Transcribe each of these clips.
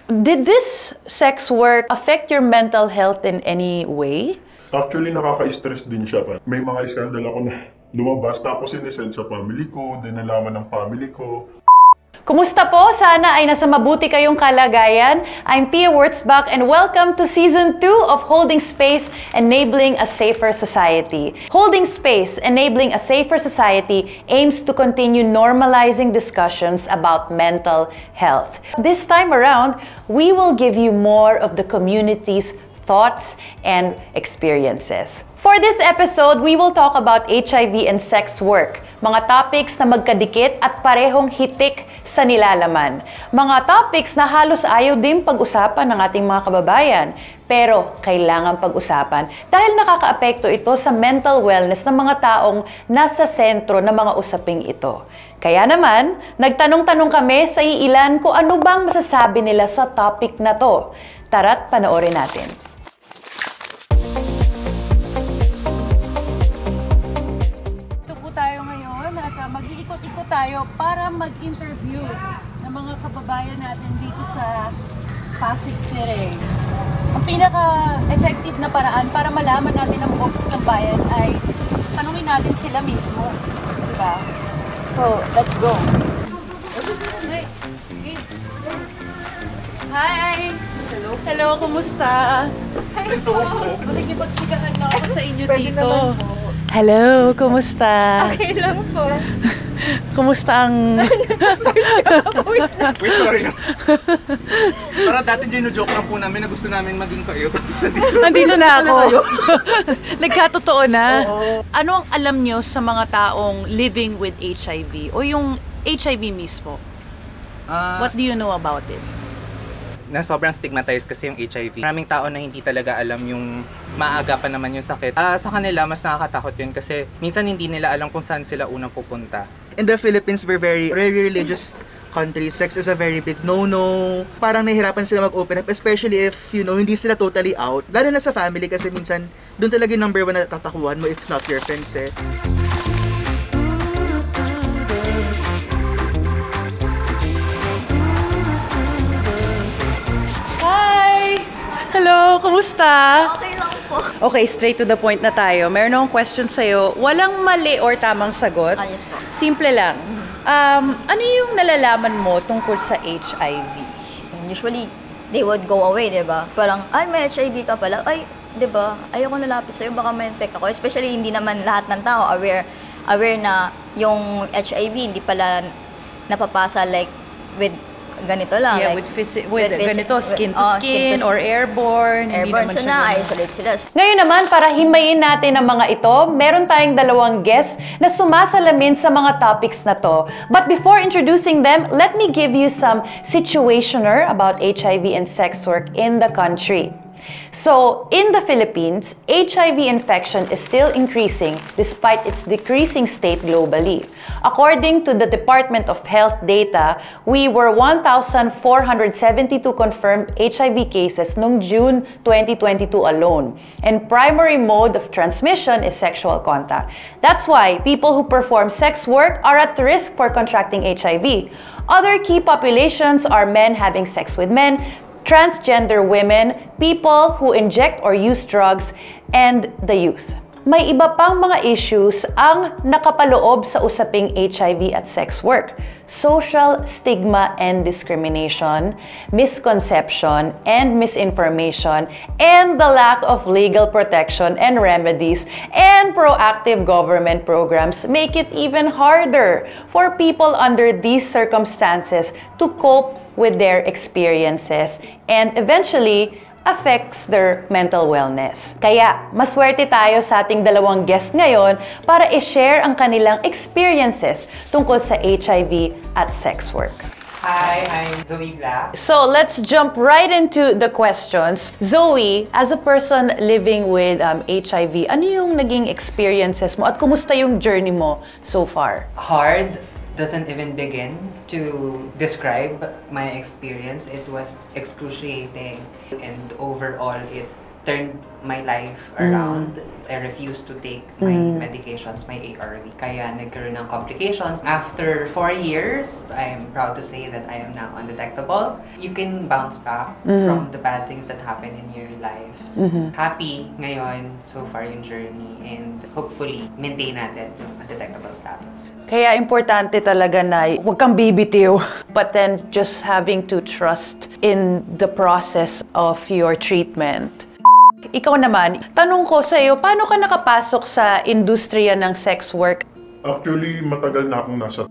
Did this sex work affect your mental health in any way? Actually, nakaka-stress din siya. May mga iskandal ako na lumabas, tapos sinesend sa family ko, din nalaman ng family ko. Kumusta po? Sana ay nasa mabuti kayong kalagayan. I'm Pia Wurtzbach and welcome to Season 2 of Holding Space, Enabling a Safer Society. Holding Space, Enabling a Safer Society aims to continue normalizing discussions about mental health. This time around, we will give you more of the community's thoughts and experiences. For this episode, we will talk about HIV and sex work, mga topics na magkadikit at parehong hitik sa nilalaman. Mga topics na halos ayaw din pag-usapan ng ating mga kababayan, pero kailangan pag-usapan dahil nakakaapekto ito sa mental wellness ng mga taong nasa sentro ng mga usaping ito. Kaya naman, nagtanong-tanong kami sa iilan kung ano bang masasabi nila sa topic na to. Tara't panoorin natin. Mag-iikot-ikot tayo para mag-interview ng mga kababayan natin dito sa Pasig City. Ang pinaka-effective na paraan para malaman natin ang boses ng bayan ay tanungin natin sila mismo. Diba? So, let's go. Hi! Hello! Hello, kumusta? Hi po! Makikipagsigahan na ako sa inyo dito. Hello, kumusta? Okay lang po. Kumusta ang... Wait, sorry. Parang dati gino-joke lang po namin na gusto namin maging kayo. Nandito na ako. Nagkatotoo na. Ano ang alam nyo sa mga taong living with HIV o yung HIV mismo? What do you know about it? Na sobrang stigmatized kasi yung HIV. Maraming tao na hindi talaga alam yung maaga pa naman yung sakit. Sa kanila, mas nakakatakot yun kasi minsan hindi nila alam kung saan sila unang pupunta. In the Philippines, we're very religious country. Sex is a very big no-no. Parang nahihirapan sila mag-open up, especially if, hindi sila totally out. Lalo na sa family kasi minsan, doon talaga yung number one na tatakuhan mo if it's not your friends eh. Hello, kumusta? Okay lang po. Okay, straight to the point na tayo. Meron akong question sa'yo. Walang mali or tamang sagot. Yes po. Simple lang. Ano yung nalalaman mo tungkol sa HIV? Usually, they would go away, di ba? Parang, ay, may HIV ka pala. Ay, di ba? Ayoko nalapit sa'yo, baka may infect ako. Especially, hindi naman lahat ng tao aware na yung HIV hindi pala napapasa like with ganito lang. Yeah, like, with ganito, skin to skin or airborne. Airborne, so na-isolate sila. Ngayon naman, para himayin natin ang mga ito, meron tayong dalawang guests na sumasalamin sa mga topics na to. But before introducing them, let me give you some situationer about HIV and sex work in the country. So, in the Philippines, HIV infection is still increasing despite its decreasing state globally. According to the Department of Health data, we were 1,472 confirmed HIV cases noong June 2022 alone. And primary mode of transmission is sexual contact. That's why people who perform sex work are at risk for contracting HIV. Other key populations are men having sex with men, transgender women, people who inject or use drugs, and the youth. May iba pang mga issues ang nakapaloob sa usaping HIV at sex work. Social stigma and discrimination, misconception and misinformation, and the lack of legal protection and remedies and proactive government programs make it even harder for people under these circumstances to cope with their experiences and eventually affects their mental wellness. Kaya, maswerte tayo sa ating dalawang guest ngayon para i-share ang kanilang experiences tungkol sa HIV at sex work. Hi, I'm Zoe Black. So, let's jump right into the questions. Zoe, as a person living with HIV, ano yung naging experiences mo at kumusta yung journey mo so far? Hard doesn't even begin to describe my experience. It was excruciating and overall it turned my life around. I refused to take my medications, my ARV. Kaya nagkaroon ng complications. After 4 years, I am proud to say that I am now undetectable. You can bounce back from the bad things that happen in your lives. Happy ngayon, so far yung journey, and hopefully, maintain natin yung undetectable status. Kaya importante talaga na huwag kang bibitiw. But then just having to trust in the process of your treatment. Ikaw naman, tanong ko sa iyo, paano ka nakapasok sa industriya ng sex work? Actually, matagal na akong nasa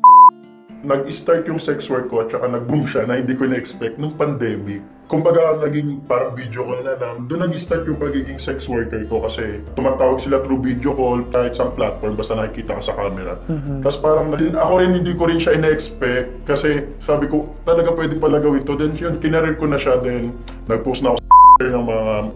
nag-start yung sex work ko at saka nag-boom siya na hindi ko na-expect nung pandemic. Kumbaga, naging parang video call na lang. Doon nag-start yung pagiging sex worker ko kasi tumatawag sila through video call kahit sa platform basta nakikita ka sa camera. Tapos parang ako rin hindi ko rin siya ina-expect kasi sabi ko talaga pwede pala gawin to. Then yun, kinarir ko na siya, then nag-post na ako ng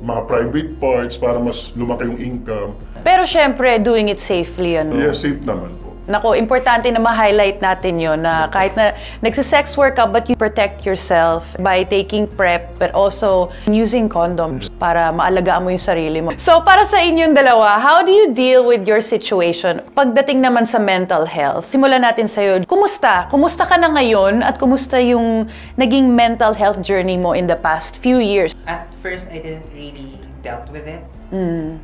mga private parts para mas lumaki yung income. Pero syempre, doing it safely, ano? Yes, safe naman po. Nako, importante na ma-highlight natin yon na kahit na nagsisex work ka, but you protect yourself by taking PrEP, but also using condoms para maalagaan mo yung sarili mo. So, para sa inyong dalawa, how do you deal with your situation? Pagdating naman sa mental health, simulan natin sa'yo. Kumusta? Kumusta ka na ngayon at kumusta yung naging mental health journey mo in the past few years? At first, I didn't really dealt with it.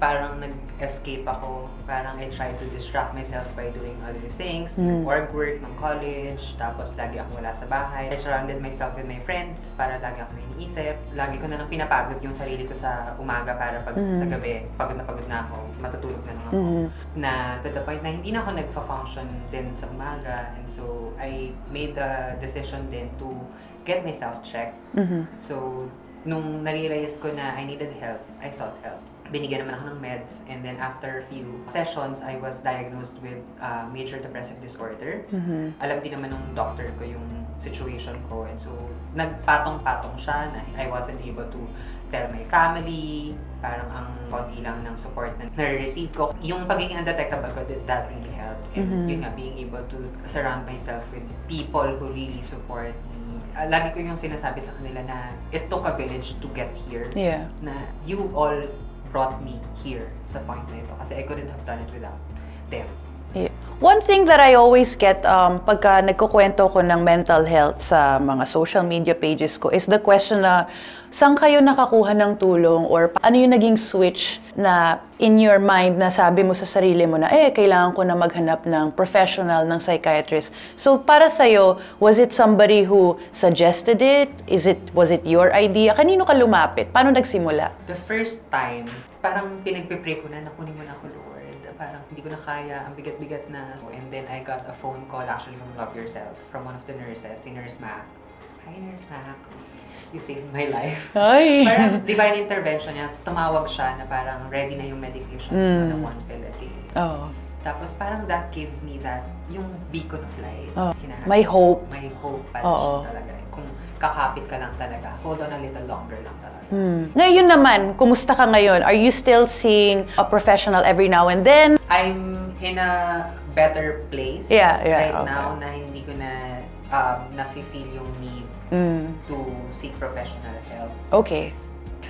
Parang nag-escape ako. Parang I tried to distract myself by doing other things. Work ng college. Tapos lagi ako wala sa bahay. I surrounded myself with my friends para lagi ako iniisip. Lagi ko na lang pinapagod yung sarili ko sa umaga para pag sa gabi, pagod na ako, matutulog na lang ako. Na to the point na hindi na ako nagfa-function din sa umaga. And so, I made the decision then to get myself checked. So, nung na-realize ko na I needed help, I sought help. Binigyan naman ako ng meds, and then after a few sessions, I was diagnosed with major depressive disorder. Alam din naman ng doctor ko yung situation ko, and so nagpatong-patong siya na I wasn't able to tell my family. Parang ang konti lang ng support na na-receive ko. Yung pagiging undetectable ko, that really helped. And yun nga, being able to surround myself with people who really support me. Lagi ko yung sinasabi sa kanila na it took a village to get here. Yeah. Na you all brought me here sa point na ito kasi I couldn't have done it without them. Yeah. One thing that I always get pagka nagkukwento ko ng mental health sa mga social media pages ko is the question na saan kayo nakakuha ng tulong or ano yung naging switch na in your mind na sabi mo sa sarili mo na kailangan ko na maghanap ng professional, ng psychiatrist. So para sa'yo, was it somebody who suggested it? Was it your idea? Kanino ka lumapit? Paano nagsimula? The first time, parang pinagpipray ko na nakunin mo na ako, Lord. Parang hindi ko na kaya, ang bigat-bigat na. And then I got a phone call actually from Love Yourself, from one of the nurses, si Nurse Mac. Hi, Nurse Mac. You saved my life. Ay! Parang divine intervention niya, tumawag siya na parang ready na yung medications mo na 1 pill a day. Oh. Tapos parang that gave me that, yung beacon of light. Oh. Hinahanap. May hope. May hope pala Oo. siya talaga. Kung kakapit ka lang talaga, hold on a little longer lang talaga. Ngayon naman, kumusta ka ngayon? Are you still seeing a professional every now and then? I'm in a better place Yeah, right okay. now na hindi ko na nafe-feel yung need to seek professional help. Okay.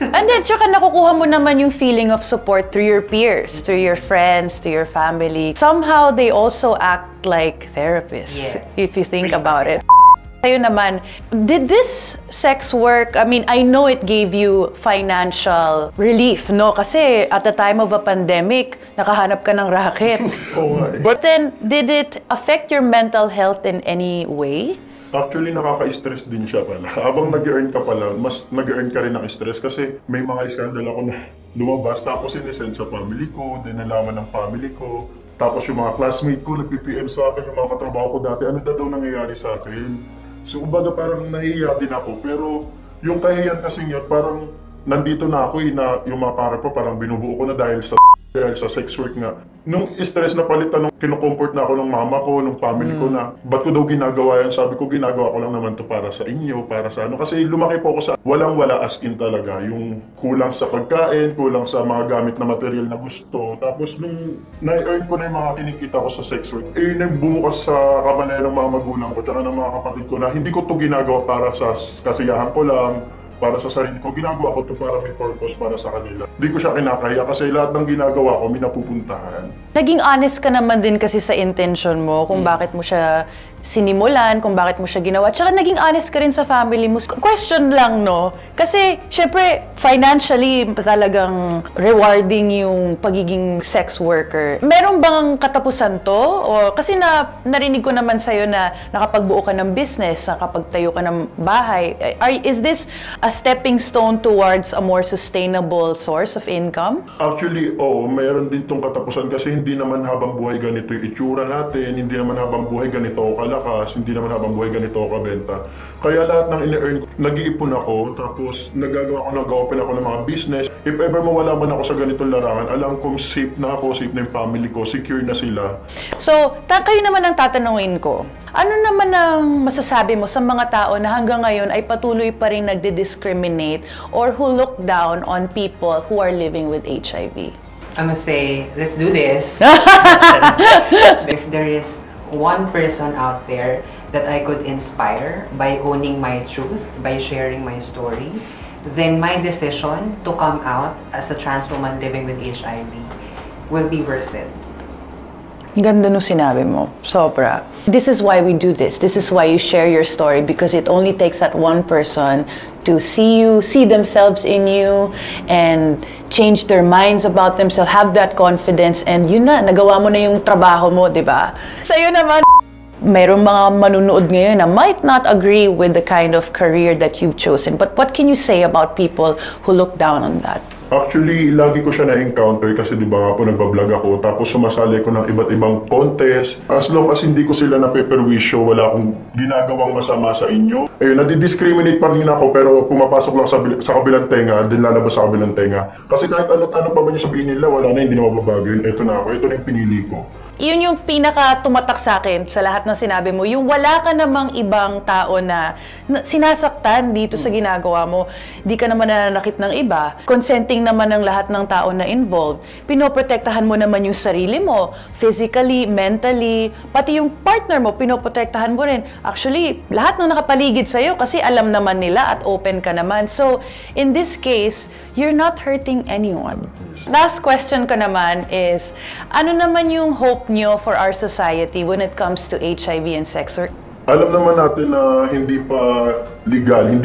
And then, tsaka nakukuha mo naman yung feeling of support through your peers, through your friends, to your family. Somehow, they also act like therapists, Yes. if you think Pretty about much. it. Sa'yo naman, did this sex work, I mean, I know it gave you financial relief, no? Kasi at the time of a pandemic, nakahanap ka ng racket. Oo nga eh. But then, did it affect your mental health in any way? Actually, nakaka-stress din siya pala. Habang nag-earn ka pala, mas nag-earn ka rin ng stress kasi may mga scandal ako na lumabas. Tapos sinisend sa family ko, din nalaman ng family ko. Tapos yung mga classmate ko, nag-PPM sa akin, yung mga katrabaho ko dati, ano daw nangyayari sa akin. So, kumbaga parang nahihiya din ako. Pero yung kahiyan kasing yun, parang nandito na ako na yung mga pare ko, parang binubuo ko na dahil sa sex work nga. Nung stress na palitan, nung kinukomfort na ako ng mama ko, ng family ko na, ba't ko daw ginagawa yan? Sabi ko, ginagawa ko lang naman to para sa inyo, para sa ano. Kasi lumaki po ako sa walang-wala as in talaga. Yung kulang sa pagkain, kulang sa mga gamit na material na gusto. Tapos nung na-earn ko na yung mga kinikita ko sa sex work, nagbumukas sa kamalayan ng mga magulang ko, tsaka ng mga kapatid ko na hindi ko to ginagawa para sa kasiyahan ko lang, para sa sarili ko. Ginagawa ko to para may purpose para sa kanila. Hindi ko siya kinakahiya kasi lahat ng ginagawa ko, may napupuntahan. Naging honest ka naman din kasi sa intention mo kung bakit mo siya sinimulan, kung bakit mo siya ginawa. Tsaka naging honest ka rin sa family mo. Question lang, no? Kasi, syempre, financially, talagang rewarding yung pagiging sex worker. Meron bang katapusan to? O, kasi narinig ko naman sa'yo na nakapagbuo ka ng business, nakapagtayo ka ng bahay. Is this a stepping stone towards a more sustainable source of income? Actually, oo, mayroon din tong katapusan kasi hindi naman habang buhay ganito yung itsura natin, hindi naman habang buhay ganito ako kalakas, hindi naman habang buhay ganito ako kabenta. Kaya lahat ng ine-earn ko, nag-iipon ako, tapos nag-open ako ng mga business. If ever mawala man ako sa ganitong larangan, alam kong safe na ako, safe na yung family ko, secure na sila. So, kayo naman ang tatanungin ko. Ano naman ang masasabi mo sa mga tao na hanggang ngayon ay patuloy pa rin nagdi-discriminate or who look down on people who are living with HIV? I'm gonna say, let's do this. If there is one person out there that I could inspire by owning my truth, by sharing my story, then my decision to come out as a trans woman living with HIV will be worth it. Ganda nung sinabi mo. Sobra. This is why we do this. This is why you share your story, because it only takes that one person to see you, see themselves in you, and change their minds about themselves, have that confidence, and yun na, nagawa mo na yung trabaho mo, di ba? Sa'yo naman, mayroong mga manunood ngayon na might not agree with the kind of career that you've chosen. But what can you say about people who look down on that? Actually, lagi ko siya na-encounter kasi di ba nga po nagbablog ako, tapos sumasali ko ng iba't ibang contest. As long as hindi ko sila napeperwisyo, wala akong ginagawang masama sa inyo. Ayun, nadi-discriminate pa rin ako pero pumapasok lang sa kabilang tenga, din lalabas sa kabilang tenga. Kasi kahit ano pa man yung sabihin nila, wala na, hindi na mababago yun. Ito na ako, ito na yung pinili ko. Yun yung pinaka tumatak sa akin sa lahat ng sinabi mo. Yung wala ka namang ibang tao na sinasaktan dito sa ginagawa mo. Di ka naman nananakit ng iba. Consenting naman ng lahat ng tao na involved. Pinoprotektahan mo naman yung sarili mo. Physically, mentally, pati yung partner mo, pinoprotektahan mo rin. Actually, lahat ng nakapaligid sa'yo kasi alam naman nila at open ka naman. So, in this case, you're not hurting anyone. Last question ko naman is, ano naman yung hope nyo for our society when it comes to HIV and sex work? Alam naman natin na hindi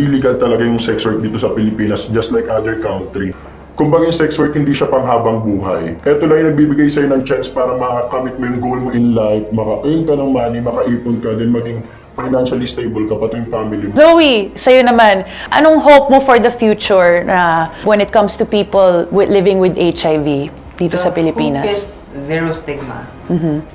legal talaga yung sex work dito sa Pilipinas, just like other country. Kumbaga yung sex work hindi siya panghabang buhay. Ito lang yung nagbibigay sa'yo ng chance para makakamit mo yung goal mo in life, maka-earn ka ng money, makaipon ka, then maging financially stable ka, pati yung family mo. Zoe, sa'yo naman, anong hope mo for the future na when it comes to people living with HIV dito sa Pilipinas? Hope is zero stigma.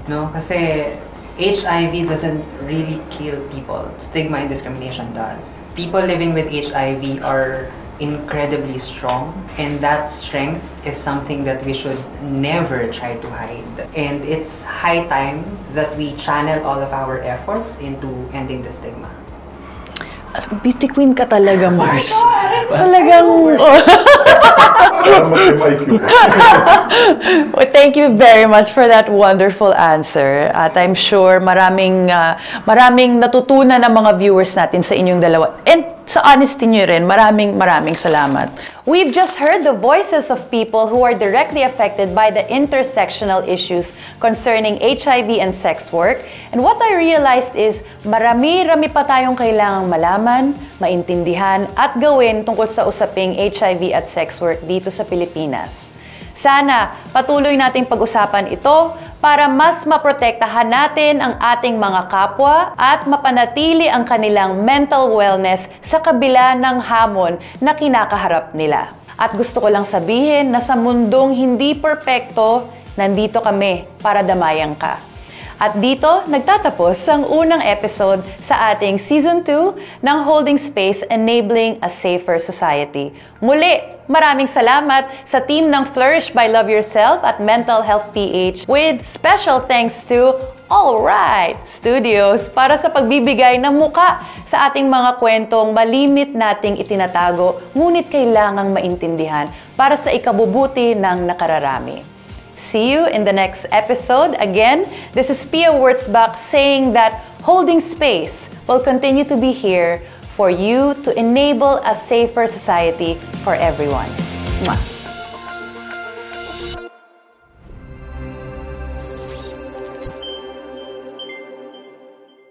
No? Kasi HIV doesn't really kill people. Stigma and discrimination does. People living with HIV are incredibly strong, and that strength is something that we should never try to hide. And it's high time that we channel all of our efforts into ending the stigma. Beauty queen ka talaga, Mars. Talagang... Well, thank you very much for that wonderful answer. At I'm sure maraming natutunan ng mga viewers natin sa inyong dalawa. And sa honesty nyo rin, maraming salamat. We've just heard the voices of people who are directly affected by the intersectional issues concerning HIV and sex work. And what I realized is marami-rami pa tayong kailangang malaman, maintindihan at gawin tungkol sa usaping HIV at sex work dito sa Pilipinas. Sana patuloy nating pag-usapan ito para mas maprotektahan natin ang ating mga kapwa at mapanatili ang kanilang mental wellness sa kabila ng hamon na kinakaharap nila. At gusto ko lang sabihin na sa mundong hindi perpekto, nandito kami para damayan ka. At dito, nagtatapos ang unang episode sa ating Season 2 ng Holding Space Enabling a Safer Society. Muli, maraming salamat sa team ng Flourish by Love Yourself at Mental Health PH with special thanks to Alright Studios para sa pagbibigay ng muka sa ating mga kwentong malimit nating itinatago ngunit kailangang maintindihan para sa ikabubuti ng nakararami. See you in the next episode. Again, this is Pia Wurtzbach saying that Holding Space will continue to be here for you to enable a safer society for everyone. Mwah.